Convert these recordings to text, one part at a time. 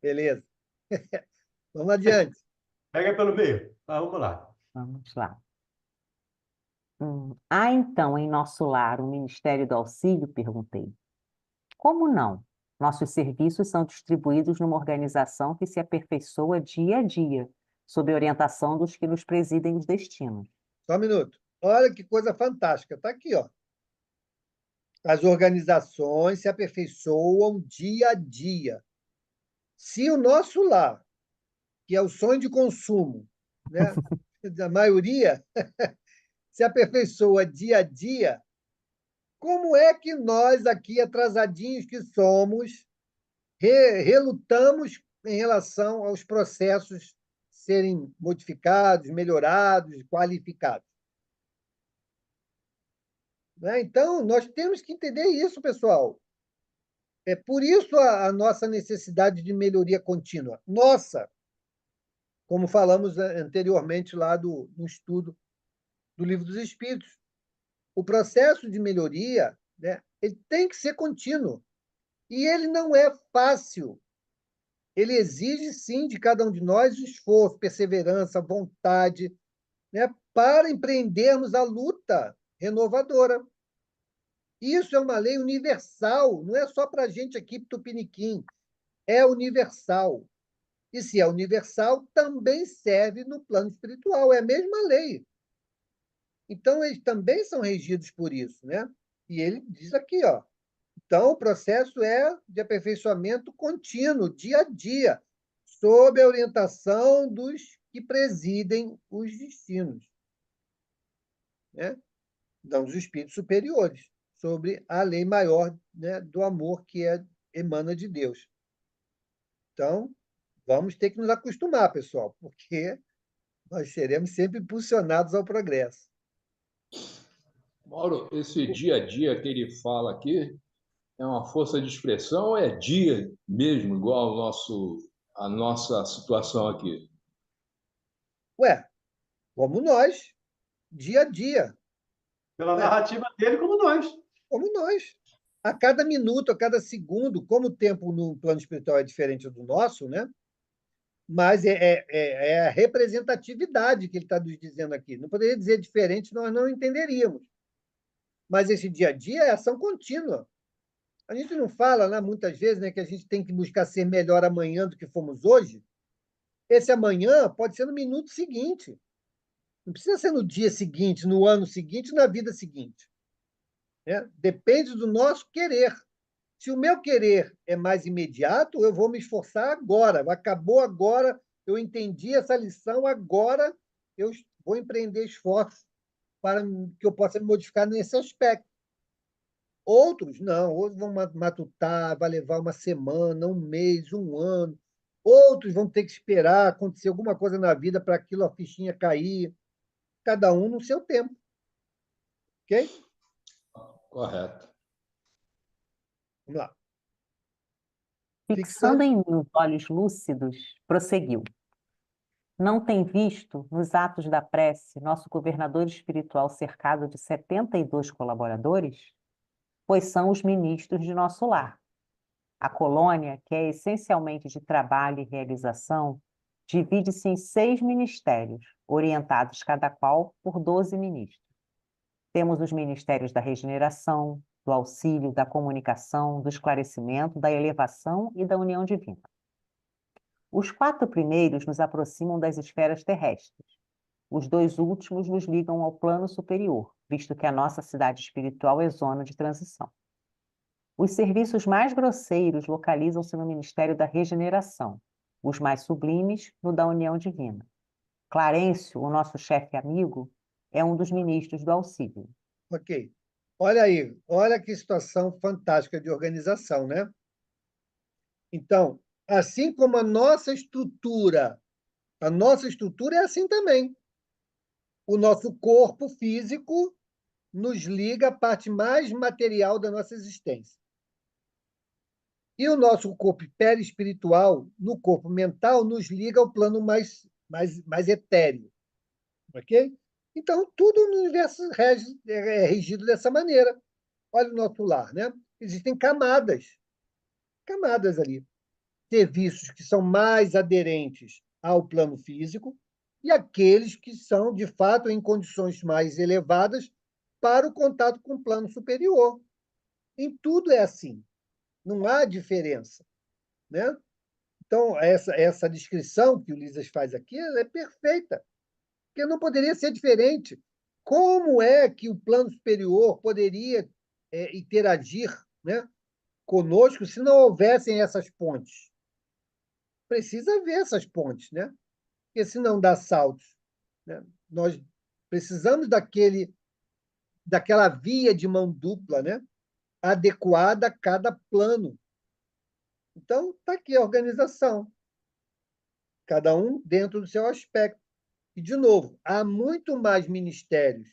Beleza. Vamos adiante. Pega pelo meio. Vamos lá. Vamos lá. Há então em nosso lar um Ministério do Auxílio? Perguntei. Como não? Nossos serviços são distribuídos numa organização que se aperfeiçoa dia a dia, sob a orientação dos que nos presidem os destinos. Só um minuto. Olha que coisa fantástica. Está aqui, ó. As organizações se aperfeiçoam dia a dia. Se o nosso lar, que é o sonho de consumo, né, da maioria, se aperfeiçoa dia a dia, como é que nós, aqui, atrasadinhos que somos, relutamos em relação aos processos serem modificados, melhorados, qualificados? Né? Então, nós temos que entender isso, pessoal. É por isso a nossa necessidade de melhoria contínua. Nossa, como falamos anteriormente lá no estudo do Livro dos Espíritos. O processo de melhoria, né, ele tem que ser contínuo. E ele não é fácil. Ele exige, sim, de cada um de nós esforço, perseverança, vontade, né, para empreendermos a luta renovadora. Isso é uma lei universal, não é só para a gente aqui, Tupiniquim, é universal. E se é universal, também serve no plano espiritual, é a mesma lei. Então, eles também são regidos por isso, né? E ele diz aqui, ó. Então, o processo é de aperfeiçoamento contínuo, dia a dia, sob a orientação dos que presidem os destinos, né? Então, os espíritos superiores, sobre a lei maior, né, do amor que emana de Deus. Então, vamos ter que nos acostumar, pessoal, porque nós seremos sempre impulsionados ao progresso. Mauro, esse dia a dia que ele fala aqui é uma força de expressão ou é dia mesmo, igual a nossa situação aqui? Ué, como nós, dia a dia. Pela Ué, narrativa dele, como nós. como nós. A cada minuto, a cada segundo, como o tempo no plano espiritual é diferente do nosso, né? Mas é a representatividade que ele está nos dizendo aqui. Não poderia dizer diferente, nós não entenderíamos. Mas esse dia a dia é ação contínua. A gente não fala, né, muitas vezes, né, que a gente tem que buscar ser melhor amanhã do que fomos hoje. Esse amanhã pode ser no minuto seguinte. Não precisa ser no dia seguinte, no ano seguinte, na vida seguinte. Né? Depende do nosso querer. Se o meu querer é mais imediato, eu vou me esforçar agora. Acabou agora, eu entendi essa lição, agora eu vou empreender esforços para que eu possa me modificar nesse aspecto. Outros, não. Outros vão matutar, vai levar uma semana, um mês, um ano. Outros vão ter que esperar acontecer alguma coisa na vida para aquilo, a fichinha cair. Cada um no seu tempo. Ok? Correto. Vamos lá. Fixando em mim os olhos lúcidos, prosseguiu. Não tem visto, nos atos da prece, nosso governador espiritual cercado de 72 colaboradores? Pois são os ministros de nosso lar. A colônia, que é essencialmente de trabalho e realização, divide-se em 6 ministérios, orientados cada qual por 12 ministros. Temos os ministérios da regeneração, do auxílio, da comunicação, do esclarecimento, da elevação e da união divina. Os 4 primeiros nos aproximam das esferas terrestres. Os 2 últimos nos ligam ao plano superior, visto que a nossa cidade espiritual é zona de transição. Os serviços mais grosseiros localizam-se no Ministério da Regeneração, os mais sublimes no da União Divina. Clarencio, o nosso chefe amigo, é um dos ministros do auxílio. Ok. Olha aí, olha que situação fantástica de organização, né? Então, assim como a nossa estrutura é assim também. O nosso corpo físico nos liga à parte mais material da nossa existência. E o nosso corpo perispiritual, no corpo mental, nos liga ao plano mais etéreo. Ok? Então, tudo no universo é regido dessa maneira. Olha o nosso lar, né? Existem camadas ali. serviços que são mais aderentes ao plano físico e aqueles que são, de fato, em condições mais elevadas para o contato com o plano superior. Em tudo é assim, não há diferença, né? Então, essa descrição que o Lisas faz aqui é perfeita, porque não poderia ser diferente. Como é que o plano superior poderia interagir, né, conosco se não houvessem essas pontes? Precisa haver essas pontes, né? Porque se não dá saltos, né? Nós precisamos daquela via de mão dupla, né, adequada a cada plano. Então, está aqui a organização, cada um dentro do seu aspecto. E, de novo, há muito mais ministérios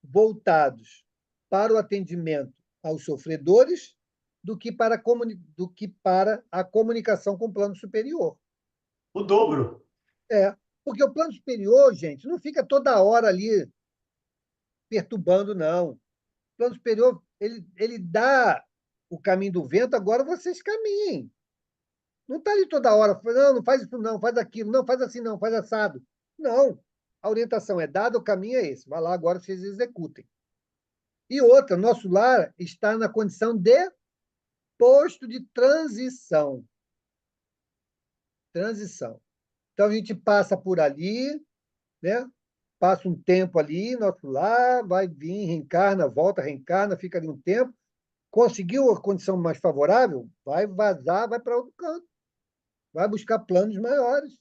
voltados para o atendimento aos sofredores do que para a comunicação com o plano superior. O dobro. Porque o plano superior, gente, não fica toda hora ali perturbando, não. O plano superior, ele dá o caminho do vento, agora vocês caminhem. Não está ali toda hora, não, não faz isso, não, faz aquilo, não, faz assim, não, faz assado. Não. A orientação é dada, o caminho é esse. Vai lá, agora vocês executem. E outra, nosso lar está na condição de posto de transição. Transição. Então, a gente passa por ali, né? Passa um tempo ali, nosso lar, vai vir, reencarna, volta, reencarna, fica ali um tempo. Conseguiu a condição mais favorável? Vai vazar, vai para outro canto. Vai buscar planos maiores,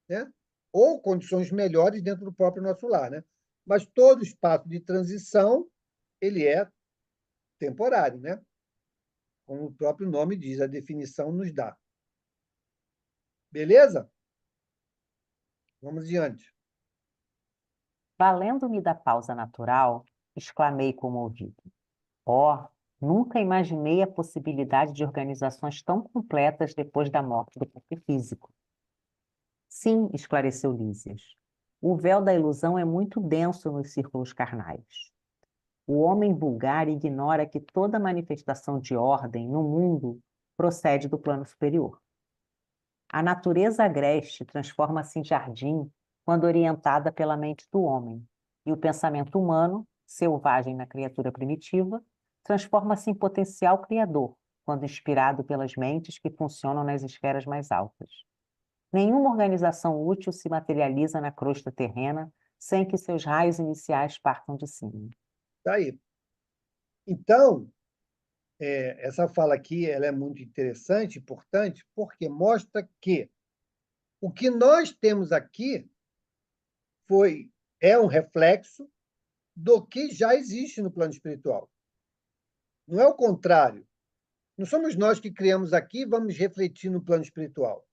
né? Ou condições melhores dentro do próprio nosso lar, né? Mas todo espaço de transição, ele é temporário, né? Como o próprio nome diz, a definição nos dá. Beleza? Vamos adiante. Valendo-me da pausa natural, exclamei comovido. Oh, nunca imaginei a possibilidade de organizações tão completas depois da morte do corpo físico. Sim, esclareceu Lísias. O véu da ilusão é muito denso nos círculos carnais. O homem vulgar ignora que toda manifestação de ordem no mundo procede do plano superior. A natureza agreste transforma-se em jardim quando orientada pela mente do homem, e o pensamento humano, selvagem na criatura primitiva, transforma-se em potencial criador quando inspirado pelas mentes que funcionam nas esferas mais altas. Nenhuma organização útil se materializa na crosta terrena sem que seus raios iniciais partam de cima. Tá aí. Então, essa fala aqui ela é muito interessante, importante, porque mostra que o que nós temos aqui é um reflexo do que já existe no plano espiritual. Não é o contrário. Não somos nós que criamos aqui e vamos refletir no plano espiritual.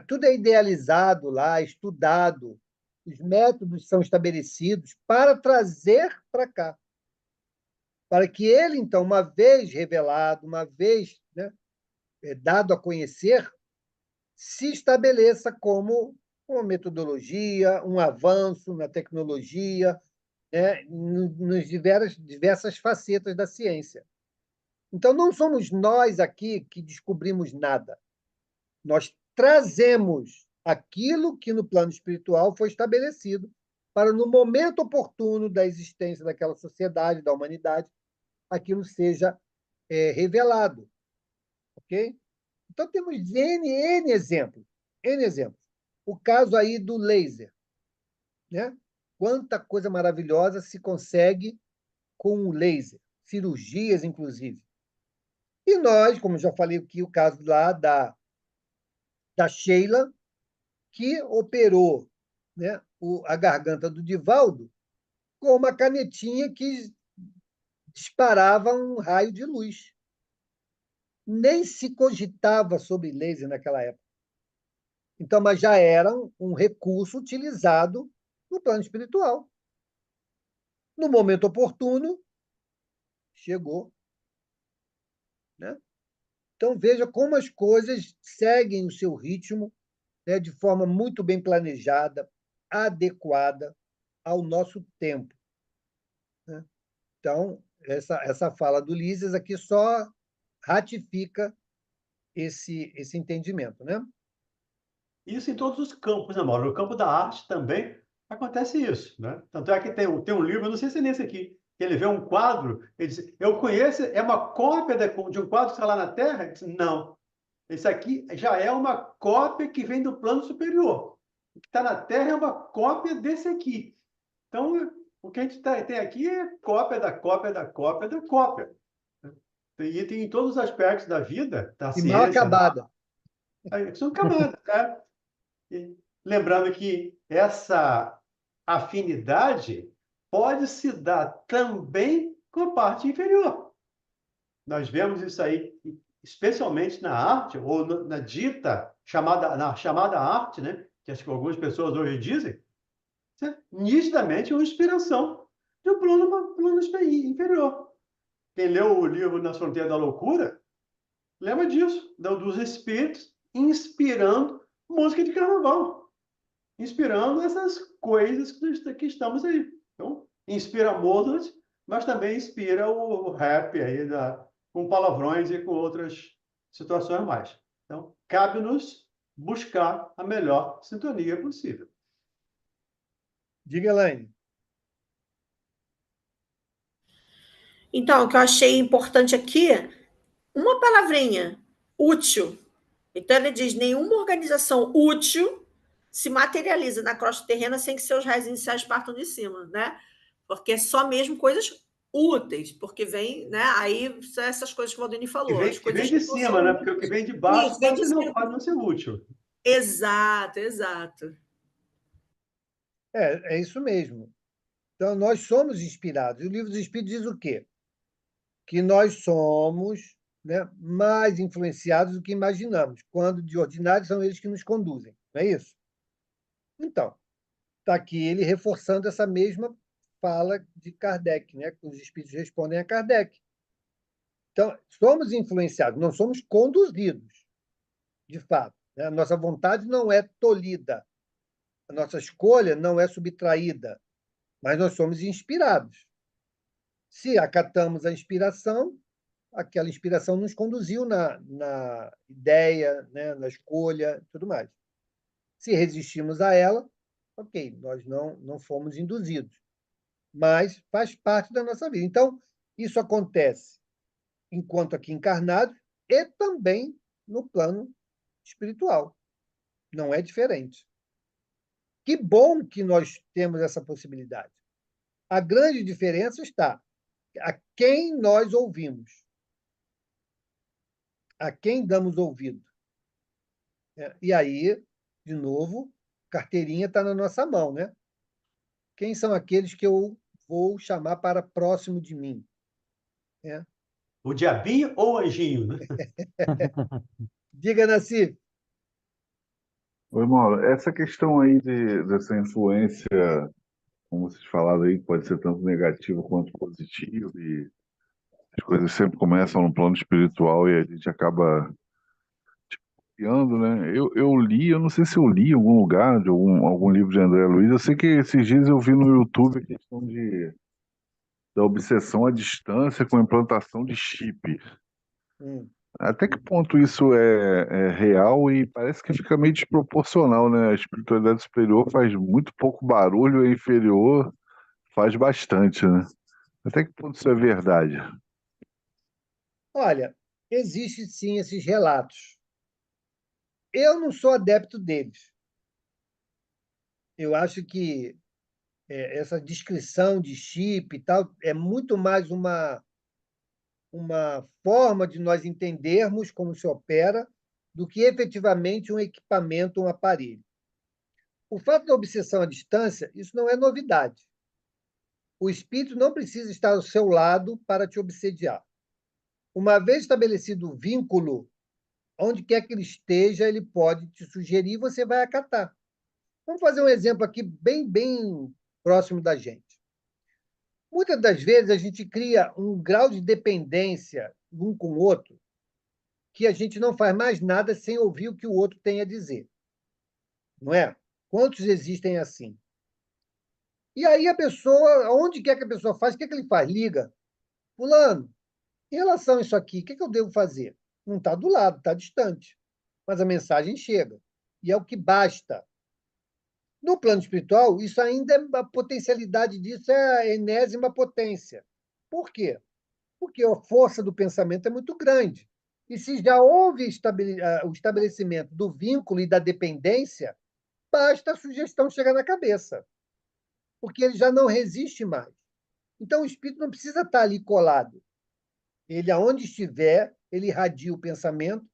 Tudo é idealizado lá, estudado, os métodos são estabelecidos para trazer para cá. Para que ele, então, uma vez revelado, uma vez, né, dado a conhecer, se estabeleça como uma metodologia, um avanço na tecnologia, né, nas diversas facetas da ciência. Então, não somos nós aqui que descobrimos nada. Nós trazemos aquilo que no plano espiritual foi estabelecido para, no momento oportuno da existência daquela sociedade, da humanidade, aquilo seja revelado. Ok? Então, temos N exemplos. N exemplos. O caso aí do laser. Né? Quanta coisa maravilhosa se consegue com o laser. Cirurgias, inclusive. E nós, como já falei aqui, o caso lá da Sheila, que operou, né, a garganta do Divaldo com uma canetinha que disparava um raio de luz. Nem se cogitava sobre laser naquela época. Então, mas já era um recurso utilizado no plano espiritual. No momento oportuno, chegou. Né? Então, veja como as coisas seguem o seu ritmo, né, de forma muito bem planejada, adequada ao nosso tempo. Né? Então, essa fala do Lísias aqui só ratifica esse entendimento, né? Isso em todos os campos, né, Mauro? No campo da arte também acontece isso, né? Tanto é que tem um livro, não sei se é nesse aqui, que ele vê um quadro, ele diz, eu conheço, é uma cópia de um quadro que está lá na Terra? Ele diz, não, esse aqui já é uma cópia que vem do plano superior. O que está na Terra é uma cópia desse aqui. Então, o que a gente tem aqui é cópia da cópia da cópia da cópia. E tem em todos os aspectos da vida, da E mal ciência, acabada. são camadas, né? E lembrando que essa afinidade pode se dar também com a parte inferior. Nós vemos isso aí, especialmente na arte, ou na chamada arte, né? Que acho que algumas pessoas hoje dizem, isso é nitidamente uma inspiração de um plano inferior. Quem leu o livro Na Fronteira da Loucura, lembra disso, dos espíritos inspirando música de carnaval, inspirando essas coisas que estamos aí. Então, inspira Mozart, mas também inspira o rap aí com palavrões e com outras situações mais. Então, cabe-nos buscar a melhor sintonia possível. Diga, Elaine. Então, o que eu achei importante aqui, uma palavrinha, útil. Então, ele diz: nenhuma organização útil se materializa na crosta terrena sem que seus raios iniciais partam de cima, né? Porque é só mesmo coisas úteis, porque vem, né? Aí são essas coisas que o Valdini falou, as Que vem coisas de que não cima, são né? Porque o que úteis. vem de baixo Isso, vem de pode cima. não ser útil. Exato, exato. É isso mesmo. Então, nós somos inspirados. E o Livro dos Espíritos diz o quê? Que nós somos, né, mais influenciados do que imaginamos, quando, de ordinário, são eles que nos conduzem. Não é isso? Então, está aqui ele reforçando essa mesma fala de Kardec, né? Que os espíritos respondem a Kardec. Então, somos influenciados, não somos conduzidos, de fato, né? A nossa vontade não é tolhida, a nossa escolha não é subtraída, mas nós somos inspirados. Se acatamos a inspiração, aquela inspiração nos conduziu na ideia, né? Na escolha, tudo mais. Se resistimos a ela, ok, nós não fomos induzidos, mas faz parte da nossa vida. Então, isso acontece enquanto aqui encarnados e também no plano espiritual. Não é diferente. Que bom que nós temos essa possibilidade. A grande diferença está a quem nós ouvimos, a quem damos ouvido. E aí, de novo, carteirinha está na nossa mão, né? Quem são aqueles que eu vou chamar para próximo de mim? O diabinho ou o anjinho, né? Diga, Nassif. Oi, Mauro, essa questão aí dessa influência, como vocês falaram aí, que pode ser tanto negativa quanto positiva, e as coisas sempre começam no plano espiritual e a gente acaba criando, né? Eu li, eu não sei se eu li em algum lugar, de algum livro de André Luiz, eu sei que esses dias eu vi no YouTube a questão da obsessão à distância com a implantação de chip. Hum. Até que ponto isso é real e parece que fica meio desproporcional, né? A espiritualidade superior faz muito pouco barulho, a inferior faz bastante, né? Até que ponto isso é verdade? Olha, existem sim esses relatos. Eu não sou adepto deles. Eu acho que essa descrição de chip e tal é muito mais uma forma de nós entendermos como se opera do que efetivamente um equipamento, um aparelho. O fato da obsessão à distância, isso não é novidade. O espírito não precisa estar ao seu lado para te obsediar. Uma vez estabelecido o vínculo, onde quer que ele esteja, ele pode te sugerir e você vai acatar. Vamos fazer um exemplo aqui bem próximo da gente. Muitas das vezes a gente cria um grau de dependência um com o outro que a gente não faz mais nada sem ouvir o que o outro tem a dizer. Não é? Quantos existem assim? E aí a pessoa, onde quer que a pessoa faz, o que ele faz? Liga. Fulano, em relação a isso aqui, o que eu devo fazer? Não está do lado, está distante. Mas a mensagem chega. E é o que basta. No plano espiritual, isso ainda a potencialidade disso é a enésima potência. Por quê? Porque a força do pensamento é muito grande. E se já houve o estabelecimento do vínculo e da dependência, basta a sugestão chegar na cabeça, porque ele já não resiste mais. Então, o espírito não precisa estar ali colado. Ele, aonde estiver, ele irradia o pensamento,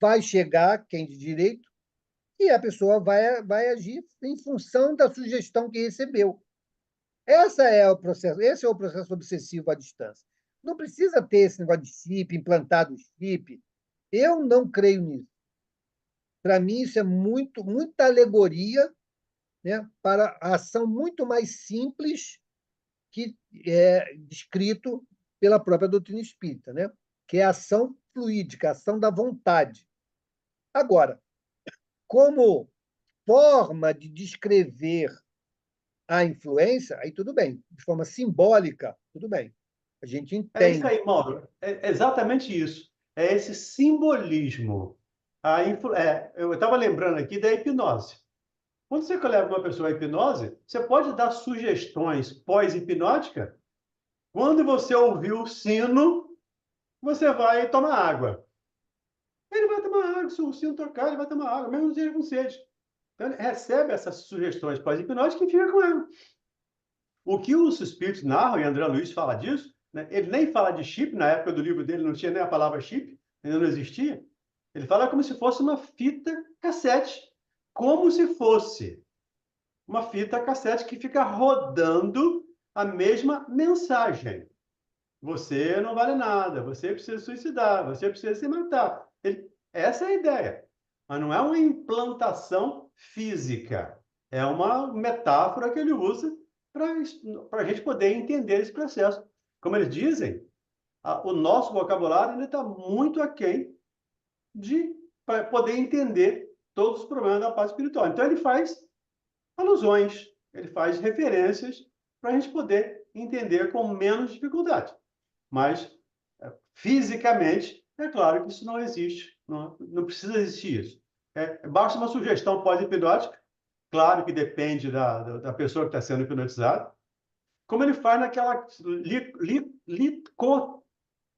vai chegar, quem de direito, e a pessoa vai agir em função da sugestão que recebeu. Esse é o processo obsessivo à distância. Não precisa ter esse negócio de chip, implantado chip. Eu não creio nisso. Para mim, isso é muita alegoria, né, para a ação muito mais simples que é descrito pela própria doutrina espírita, né, que é a ação fluídica, a ação da vontade. Agora, como forma de descrever a influência, aí tudo bem. De forma simbólica, tudo bem. A gente É isso entende. aí, Mauro. É exatamente isso. É esse simbolismo. Eu estava lembrando aqui da hipnose. Quando você leva uma pessoa à hipnose, você pode dar sugestões pós-hipnótica. Quando você ouvir o sino, você vai tomar água. Ele vai tomar água. Se o sino tocar, ele vai tomar água, mesmo que seja com sede. Então, ele recebe essas sugestões pós-hipnóticas e fica com ela. O que os espíritos narram, e André Luiz fala disso, né? Ele nem fala de chip, na época do livro dele não tinha nem a palavra chip, ainda não existia. Ele fala como se fosse uma fita cassete, como se fosse uma fita cassete que fica rodando a mesma mensagem. Você não vale nada, você precisa suicidar, você precisa se matar. Essa é a ideia. Mas não é uma implantação física. É uma metáfora que ele usa para a gente poder entender esse processo. Como eles dizem, o nosso vocabulário ainda está muito aquém de poder entender todos os problemas da parte espiritual. Então, ele faz alusões, ele faz referências para a gente poder entender com menos dificuldade. Mas, fisicamente, é claro que isso não existe, não precisa existir isso. Basta uma sugestão pós-hipnótica, claro que depende da pessoa que está sendo hipnotizada, como ele faz naquela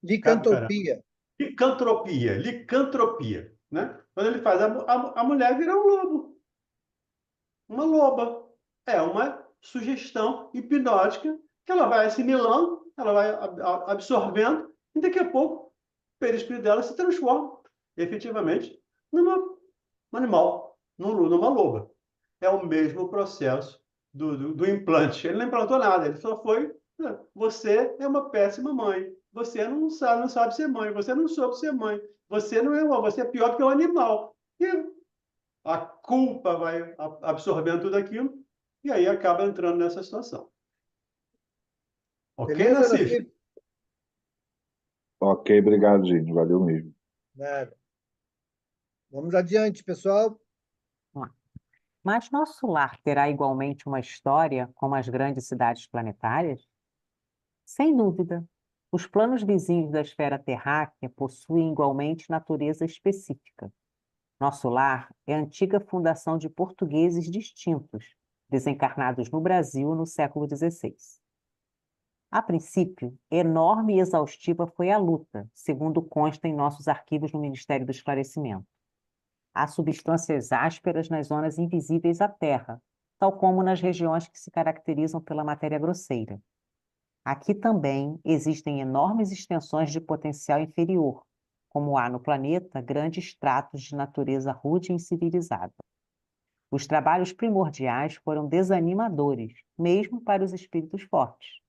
Licantropia. licantropia, né? Quando ele faz a mulher virar um lobo, uma loba. É uma sugestão hipnótica que ela vai assimilando, ela vai absorvendo, e daqui a pouco o perispírito dela se transforma efetivamente num animal, numa loba. É o mesmo processo do implante. Ele não implantou nada, ele só foi: você é uma péssima mãe, você não sabe ser mãe, você não soube ser mãe, você não é você é pior do que um animal. E a culpa vai absorvendo tudo aquilo, e aí acaba entrando nessa situação. Ok, Beleza, Nassif? Nassif? Ok, obrigado, gente. Valeu mesmo. Nada. Vamos adiante, pessoal. Mas nosso lar terá igualmente uma história como as grandes cidades planetárias? Sem dúvida. Os planos vizinhos da esfera terráquea possuem igualmente natureza específica. Nosso lar é a antiga fundação de portugueses distintos, desencarnados no Brasil no século XVI. A princípio, enorme e exaustiva foi a luta, segundo consta em nossos arquivos no Ministério do Esclarecimento. Há substâncias ásperas nas zonas invisíveis à Terra, tal como nas regiões que se caracterizam pela matéria grosseira. Aqui também existem enormes extensões de potencial inferior, como há no planeta grandes tratos de natureza rude e incivilizada. Os trabalhos primordiais foram desanimadores, mesmo para os espíritos fortes.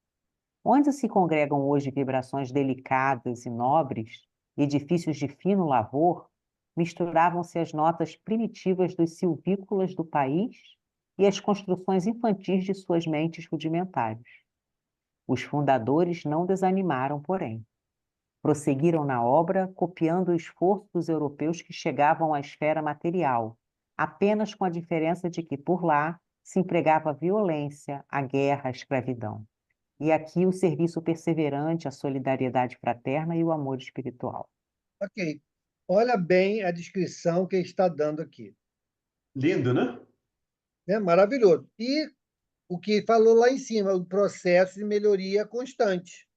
Onde se congregam hoje vibrações delicadas e nobres, edifícios de fino lavor, misturavam-se as notas primitivas dos silvícolas do país e as construções infantis de suas mentes rudimentares. Os fundadores não desanimaram, porém. Prosseguiram na obra, copiando o esforço dos europeus que chegavam à esfera material, apenas com a diferença de que, por lá, se empregava a violência, a guerra, a escravidão. E aqui o serviço perseverante, a solidariedade fraterna e o amor espiritual. Ok. Olha bem a descrição que ele está dando aqui. Lindo, né? Né? Maravilhoso. E o que falou lá em cima, o processo de melhoria constante,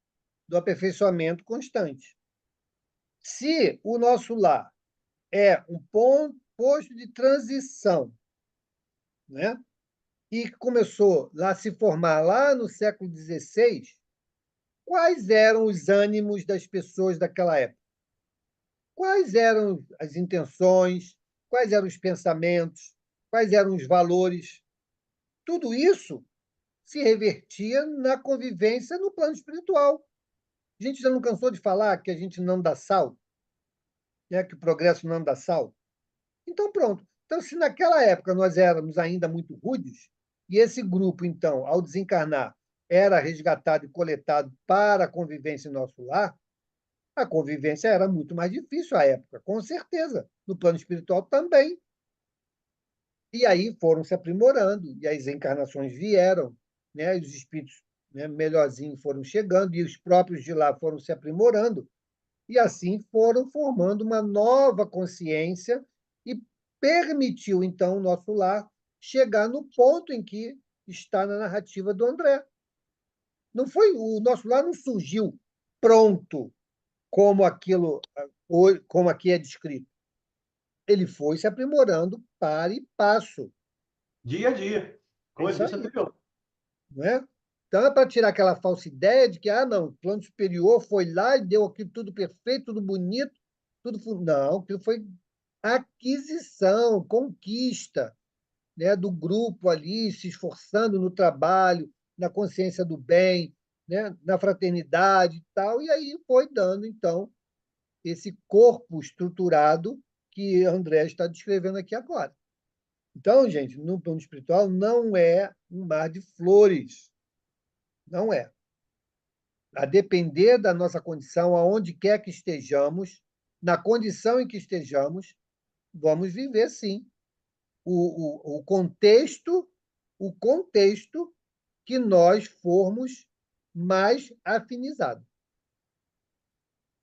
do aperfeiçoamento constante. Se o nosso lar é um posto de transição, né? E começou a se formar lá no século XVI, quais eram os ânimos das pessoas daquela época? Quais eram as intenções? Quais eram os pensamentos? Quais eram os valores? Tudo isso se revertia na convivência no plano espiritual. A gente já não cansou de falar que a gente não dá salto, né? Que o progresso não dá salto? Então, pronto. Então, se naquela época nós éramos ainda muito rudes, e esse grupo, então, ao desencarnar, era resgatado e coletado para a convivência em nosso lar, a convivência era muito mais difícil à época, com certeza. No plano espiritual também. E aí foram se aprimorando, e as encarnações vieram, né? Os espíritos, né, melhorzinhos foram chegando, e os próprios de lá foram se aprimorando, e assim foram formando uma nova consciência e permitiu, então, o nosso lar chegar no ponto em que está na narrativa do André. Não foi, o nosso lar não surgiu pronto como aquilo, como aqui é descrito. Ele foi se aprimorando para e passo. Dia a dia, É como eu isso disse aí, anterior. não é? Então, é para tirar aquela falsa ideia de que, não, o plano superior foi lá e deu aquilo tudo perfeito, tudo bonito, tudo. Não, aquilo foi aquisição, conquista, né, do grupo ali, se esforçando no trabalho, na consciência do bem, né, na fraternidade e tal, e aí foi dando, então, esse corpo estruturado que André está descrevendo aqui agora. Então, gente, no plano espiritual não é um mar de flores, não é. A depender da nossa condição, aonde quer que estejamos, na condição em que estejamos, vamos viver sim o contexto, o contexto que nós formos mais afinizados.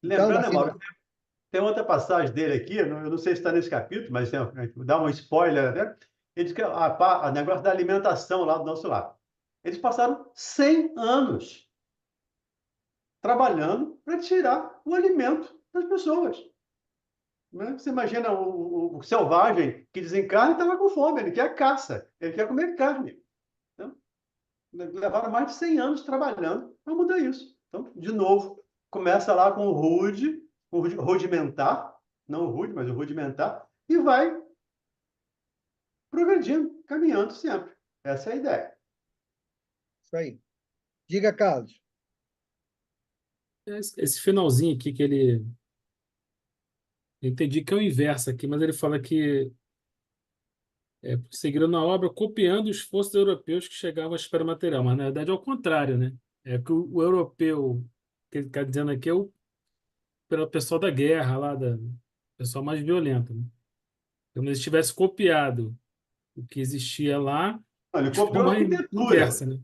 Então, Lembrando, Mauro, tem outra passagem dele aqui, eu não sei se está nesse capítulo, mas dá um spoiler, né? Ele diz que o negócio da alimentação lá do nosso lar. Eles passaram 100 anos trabalhando para tirar o alimento das pessoas. Né? Você imagina o selvagem que desencarna e estava com fome, ele quer caça, ele quer comer carne. Então, levaram mais de 100 anos trabalhando para mudar isso. Então, de novo, começa lá com o rudimentar, não o rude, mas o rudimentar, e vai progredindo, caminhando sempre. Essa é a ideia. isso aí. Diga, Carlos. Esse finalzinho aqui que ele. Eu entendi que é o inverso aqui, mas ele fala que seguiram na obra copiando os esforços europeus que chegavam à esfera material, mas na verdade é o contrário, né? É que o europeu, que ele está dizendo aqui, é pelo pessoal da guerra, pessoal mais violento, né? Então, se eles tivessem copiado o que existia lá, Não, ele de copiou a forma arquitetura. inversa, né?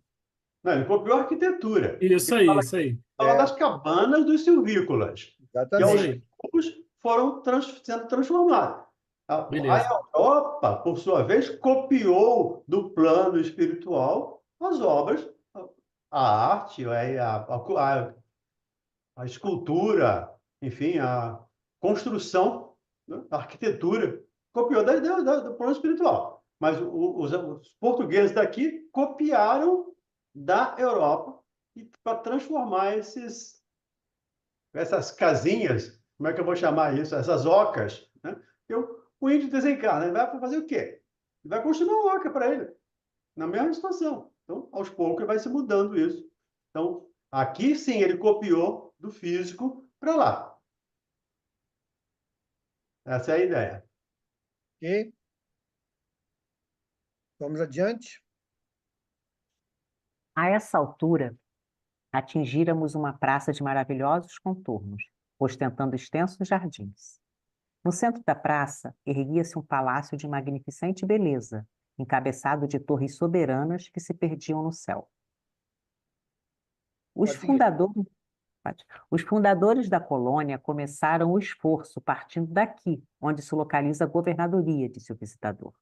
Não, ele copiou a arquitetura. Isso aí, isso aí. Fala das cabanas dos silvícolas, que Isso aos Exatamente. aí. poucos foram sendo transformadas. A Beleza. Europa, por sua vez, copiou do plano espiritual as obras, a arte, a escultura, enfim, a construção, né, a arquitetura, copiou do plano espiritual. Mas os portugueses daqui copiaram da Europa para transformar essas casinhas, como é que eu vou chamar isso? Essas ocas, né? O índio desencarna, ele vai fazer o quê? Ele vai construir uma oca para ele, na mesma situação. Então, aos poucos, vai se mudando isso. Então, aqui sim, ele copiou do físico para lá. Essa é a ideia. Ok? Vamos adiante. A essa altura, atingíramos uma praça de maravilhosos contornos, ostentando extensos jardins. No centro da praça, erguia-se um palácio de magnificente beleza, encabeçado de torres soberanas que se perdiam no céu. Os Pode seguir. fundadores, Os fundadores da colônia começaram o esforço partindo daqui, onde se localiza a governadoria, disse o visitador.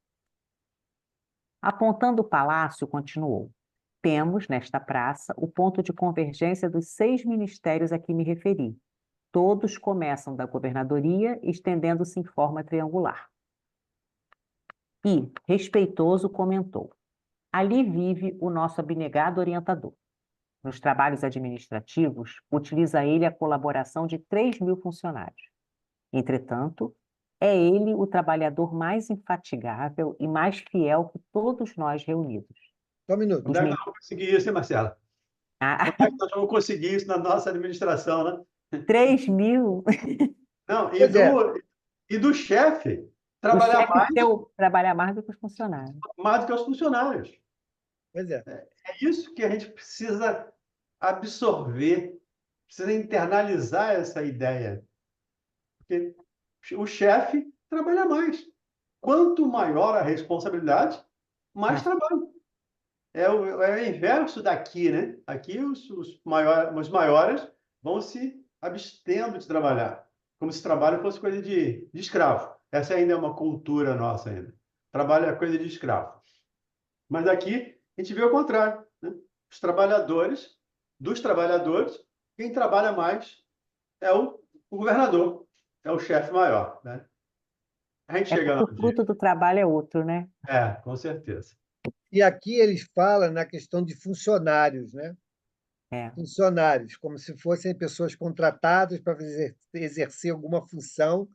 Apontando o palácio, continuou. Temos, nesta praça, o ponto de convergência dos 6 ministérios a que me referi. Todos começam da governadoria, estendendo-se em forma triangular. E, respeitoso, comentou: ali vive o nosso abnegado orientador. Nos trabalhos administrativos, utiliza ele a colaboração de 3.000 funcionários. Entretanto, é ele o trabalhador mais infatigável e mais fiel que todos nós reunidos. Só um minuto. Onde é que nós vamos conseguir isso, hein, Marcela? Ah, Como é que nós vamos conseguir isso na nossa administração, né? 3.000? Não, Pois é. E do chefe O trabalhar chefe seu trabalhar mais do que os funcionários. mais do que os funcionários. Pois é. É isso que a gente precisa absorver, precisa internalizar essa ideia. Porque o chefe trabalha mais. Quanto maior a responsabilidade, mais trabalho. É o inverso daqui, né? Aqui os maiores vão se abstendo de trabalhar, como se trabalho fosse coisa de escravo. Essa ainda é uma cultura nossa ainda. Trabalho é coisa de escravo. Mas aqui a gente vê o contrário, né? Dos trabalhadores, quem trabalha mais é o governador, é o chefe maior, né? A gente É chega porque no o dia. fruto do trabalho é outro, né? Com certeza. E aqui eles falam na questão de funcionários, né? É. Funcionários, como se fossem pessoas contratadas para exercer alguma função,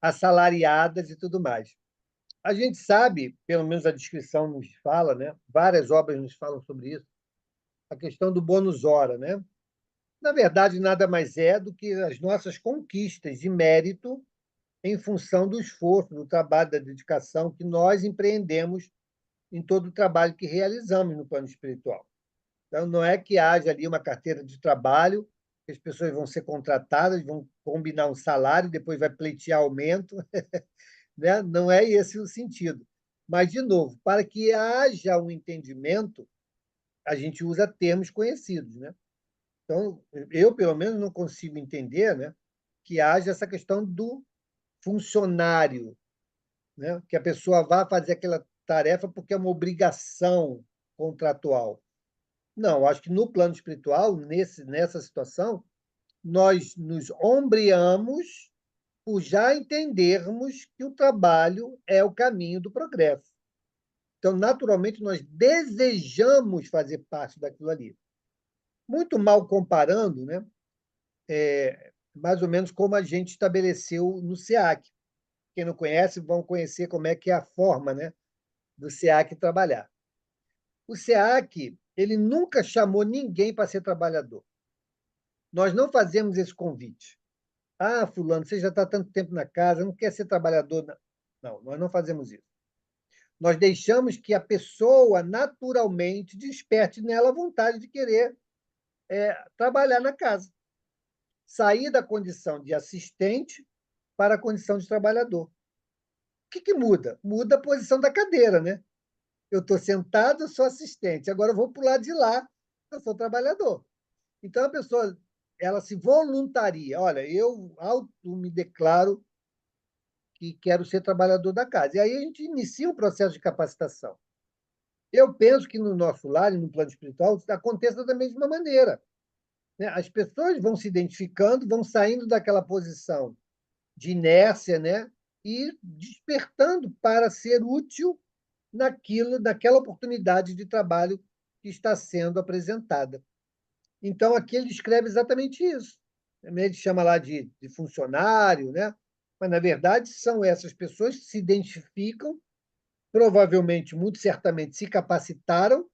assalariadas e tudo mais. A gente sabe, pelo menos a descrição nos fala, né? Várias obras nos falam sobre isso, a questão do bônus hora, né? Na verdade, nada mais é do que as nossas conquistas de mérito em função do esforço, do trabalho, da dedicação que nós empreendemos em todo o trabalho que realizamos no plano espiritual. Então, não é que haja ali uma carteira de trabalho, que as pessoas vão ser contratadas, vão combinar um salário, depois vai pleitear aumento, né? Não é esse o sentido. Mas, de novo, para que haja um entendimento, a gente usa termos conhecidos, né? Então, eu, pelo menos, não consigo entender, né, que haja essa questão do funcionário, né? Que a pessoa vá fazer aquela tarefa porque é uma obrigação contratual. Não, acho que no plano espiritual, nessa situação, nós nos ombreamos por já entendermos que o trabalho é o caminho do progresso. Então, naturalmente, nós desejamos fazer parte daquilo ali. Muito mal comparando, né? Mais ou menos como a gente estabeleceu no SEAC. Quem não conhece, vão conhecer como é que é a forma, né, do SEAC trabalhar. O SEAC, ele nunca chamou ninguém para ser trabalhador. Nós não fazemos esse convite. Ah, fulano, você já está há tanto tempo na casa, não quer ser trabalhador? Não, nós não fazemos isso. Nós deixamos que a pessoa naturalmente desperte nela a vontade de querer trabalhar na casa. Sair da condição de assistente para a condição de trabalhador. O que muda? Muda a posição da cadeira, né? Eu estou sentado, eu sou assistente. Agora eu vou para o lado de lá, eu sou trabalhador. Então, a pessoa ela se voluntaria. Olha, eu auto me declaro que quero ser trabalhador da casa. E aí a gente inicia um processo de capacitação. Eu penso que no nosso lar, no plano espiritual, aconteça da mesma maneira, né? As pessoas vão se identificando, vão saindo daquela posição de inércia, né? E despertando para ser útil naquela oportunidade de trabalho que está sendo apresentada. Então, aqui ele descreve exatamente isso. Ele chama lá de funcionário, né? Mas, na verdade, são essas pessoas que se identificam, provavelmente, muito certamente, se capacitaram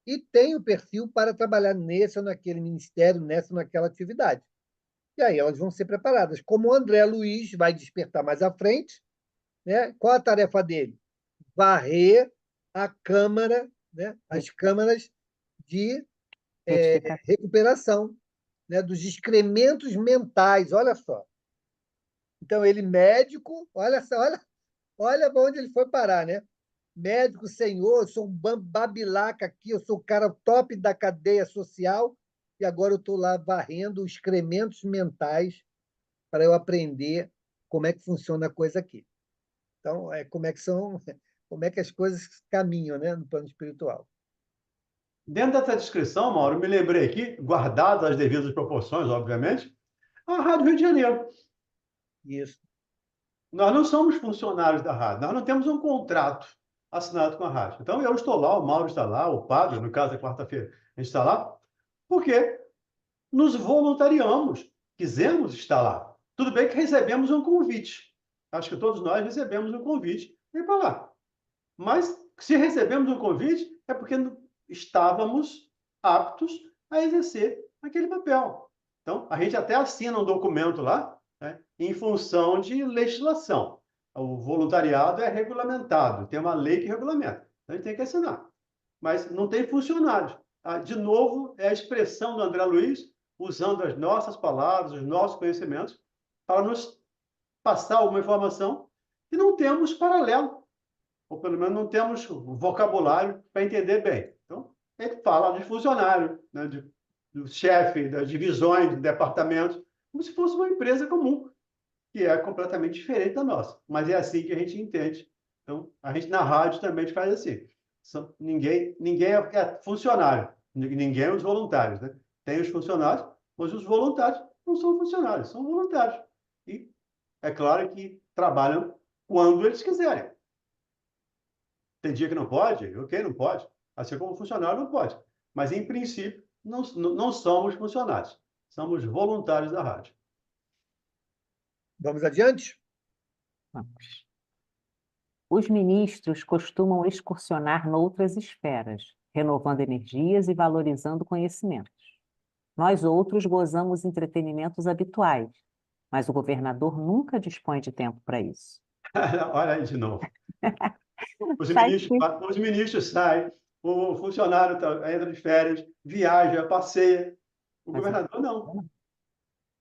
e têm o perfil para trabalhar nesse ou naquele ministério, nessa ou naquela atividade. E aí elas vão ser preparadas. Como o André Luiz vai despertar mais à frente, né? Qual a tarefa dele? Varrer a câmara, né? As câmaras de recuperação, né? Dos excrementos mentais, olha só. Então, ele médico, olha só, olha onde ele foi parar, né? Médico, senhor, eu sou um babilaca aqui, eu sou o cara top da cadeia social, e agora eu estou lá varrendo excrementos mentais para eu aprender como é que funciona a coisa aqui. Então, como é que as coisas caminham, né, no plano espiritual. Dentro dessa descrição, Mauro, eu me lembrei aqui, guardadas as devidas proporções, obviamente, a Rádio Rio de Janeiro. Isso. Nós não somos funcionários da rádio, nós não temos um contrato assinado com a rádio. Então, eu estou lá, o Mauro está lá, o Padre, no caso, é quarta-feira, a gente está lá, porque nos voluntariamos, quisemos estar lá. Tudo bem que recebemos um convite. Acho que todos nós recebemos um convite para ir para lá. Mas, se recebemos um convite, é porque estávamos aptos a exercer aquele papel. Então, a gente até assina um documento lá, né, em função de legislação. O voluntariado é regulamentado, tem uma lei que regulamenta. Então, a gente tem que assinar. Mas não tem funcionários. De novo, é a expressão do André Luiz, usando as nossas palavras, os nossos conhecimentos, para nos passar alguma informação que não temos paralelo, ou pelo menos não temos vocabulário para entender bem. Então, ele fala de funcionário, né, do chefe, das divisões, do departamento, como se fosse uma empresa comum, que é completamente diferente da nossa. Mas é assim que a gente entende. Então, a gente na rádio também faz assim. Ninguém é funcionário, ninguém é os voluntários, né? Tem os funcionários, mas os voluntários não são funcionários, são voluntários. E é claro que trabalham quando eles quiserem. Tem dia que não pode? Ok, não pode. Assim como funcionário não pode. Mas, em princípio, não somos funcionários. Somos voluntários da rádio. Vamos adiante? Vamos. Os ministros costumam excursionar noutras esferas, renovando energias e valorizando conhecimentos. Nós outros gozamos entretenimentos habituais, mas o governador nunca dispõe de tempo para isso. Olha aí de novo. Tá escrito. Os ministros saem, o funcionário entra de férias, viaja, passeia. O Mas governador não. O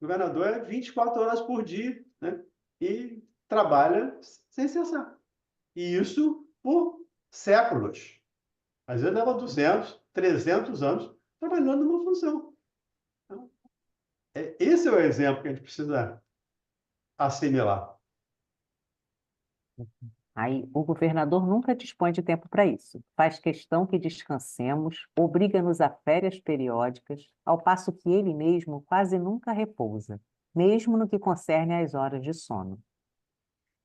governador é 24 horas por dia, né? E trabalha sem cessar. E isso por séculos. Às vezes leva 200, 300 anos trabalhando numa função. Então, esse é o exemplo que a gente precisa assimilar. Aí, o governador nunca dispõe de tempo para isso. Faz questão que descansemos, obriga-nos a férias periódicas, ao passo que ele mesmo quase nunca repousa, mesmo no que concerne às horas de sono.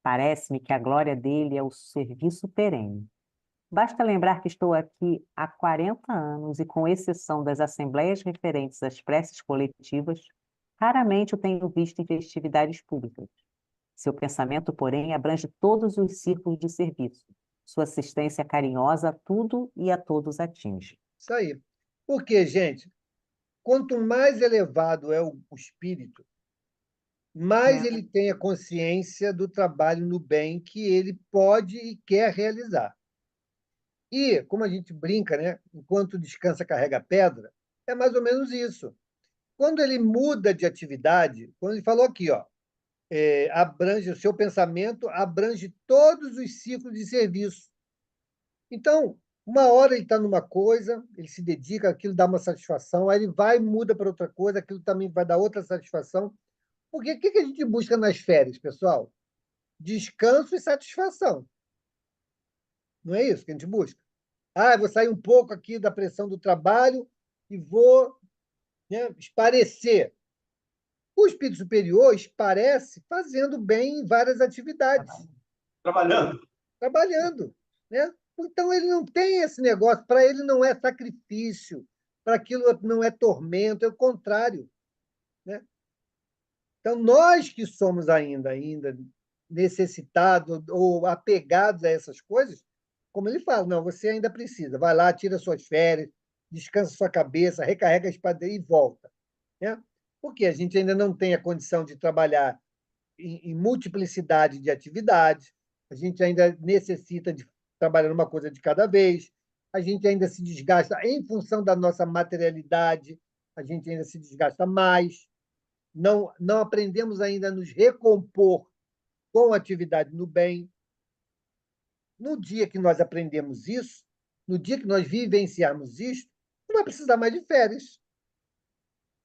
Parece-me que a glória dele é o serviço perene. Basta lembrar que estou aqui há 40 anos e, com exceção das assembleias referentes às preces coletivas, raramente o tenho visto em festividades públicas. Seu pensamento, porém, abrange todos os círculos de serviço. Sua assistência carinhosa a tudo e a todos atinge. Isso aí. Porque, gente, quanto mais elevado é o espírito, mais ele tem a consciência do trabalho no bem que ele pode e quer realizar. E, como a gente brinca, né? Enquanto descansa, carrega pedra, é mais ou menos isso. Quando ele muda de atividade, quando ele falou aqui, ó, abrange o seu pensamento, abrange todos os ciclos de serviço. Então, uma hora ele está numa coisa, ele se dedica, aquilo dá uma satisfação, aí ele vai e muda para outra coisa, aquilo também vai dar outra satisfação. Porque o que a gente busca nas férias, pessoal? Descanso e satisfação. Não é isso que a gente busca? Ah, eu vou sair um pouco aqui da pressão do trabalho e vou, né, esparecer. O espírito superior esparece fazendo bem em várias atividades, trabalhando, né? Então ele não tem esse negócio, para ele não é sacrifício, para aquilo não é tormento, é o contrário, né? Então nós que somos ainda necessitados ou apegados a essas coisas, como ele fala, não, você ainda precisa, vai lá, tira suas férias, descansa sua cabeça, recarrega a espada e volta, né? Porque a gente ainda não tem a condição de trabalhar em multiplicidade de atividades, a gente ainda necessita de trabalhar uma coisa de cada vez, a gente ainda se desgasta em função da nossa materialidade, a gente ainda se desgasta mais, não aprendemos ainda a nos recompor com atividade no bem. No dia que nós aprendemos isso, no dia que nós vivenciarmos isso, não vai precisar mais de férias.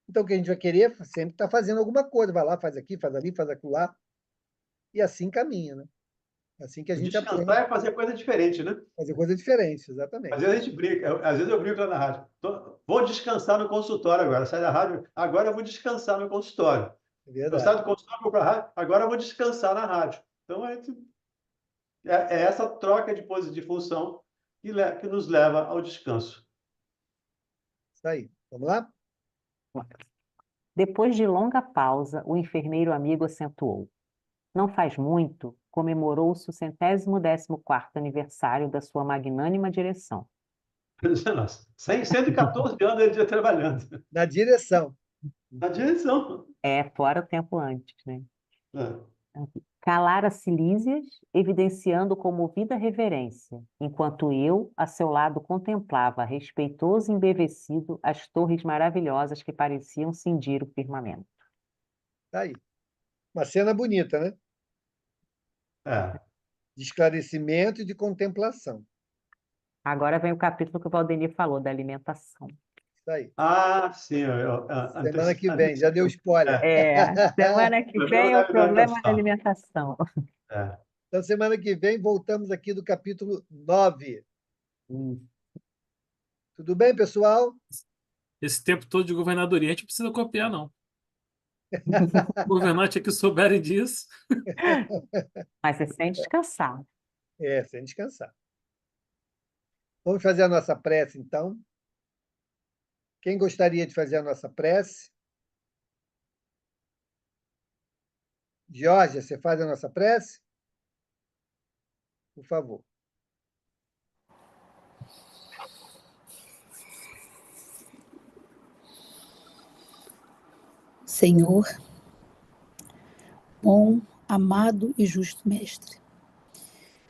Então, o que a gente vai querer sempre estar fazendo alguma coisa. Vai lá, faz aqui, faz ali, faz acolá. E assim caminha, né? Assim que a gente aprende Descansar é fazer coisa diferente, né? a fazer coisa diferente, Às exatamente. vezes a gente brinca, às vezes eu brinco lá na rádio. Vou descansar no consultório agora. Sai da rádio, agora eu vou descansar no consultório. É Eu saio verdade. do consultório, vou para a rádio, agora eu vou descansar na rádio. Então, é essa troca de função que nos leva ao descanso. Isso aí. Vamos lá? Depois de longa pausa, o enfermeiro amigo acentuou. Não faz muito, comemorou-se o 114º aniversário da sua magnânima direção. Nossa, 114 anos ele já trabalhando. Na direção. Na direção. Fora o tempo antes, né? É. Calara Cilísias, evidenciando comovida reverência, enquanto eu, a seu lado, contemplava, respeitoso e embevecido, as torres maravilhosas que pareciam cindir o firmamento. Tá aí. Uma cena bonita, né? É. De esclarecimento e de contemplação. Agora vem o capítulo que o Valdemir falou, da alimentação. Isso aí. Ah, sim. Semana que vem, já deu spoiler. Semana que Problema vem da é o problema da alimentação. alimentação. É. Então, semana que vem, voltamos aqui do capítulo 9. Tudo bem, pessoal? Esse tempo todo de governadoria, a gente não precisa copiar, não. Governante aqui souberem disso. Mas é sem descansar. Sem descansar. Vamos fazer a nossa prece, então. Quem gostaria de fazer a nossa prece? Georgia, você faz a nossa prece? Por favor. Senhor, bom, amado e justo Mestre,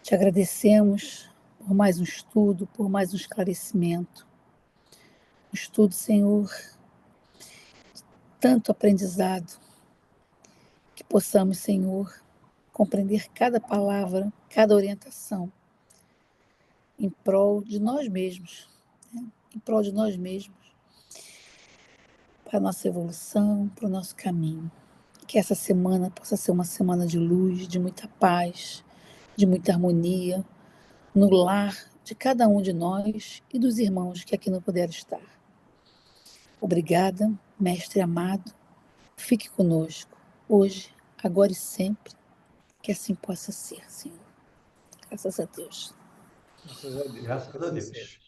te agradecemos por mais um estudo, por mais um esclarecimento. Um estudo, Senhor, tanto aprendizado, que possamos, Senhor, compreender cada palavra, cada orientação, em prol de nós mesmos, né? Em prol de nós mesmos, para a nossa evolução, para o nosso caminho. Que essa semana possa ser uma semana de luz, de muita paz, de muita harmonia, no lar de cada um de nós e dos irmãos que aqui não puderam estar. Obrigada, Mestre amado, fique conosco, hoje, agora e sempre, que assim possa ser, Senhor. Graças a Deus. Graças a Deus. Graças a Assim Deus. seja.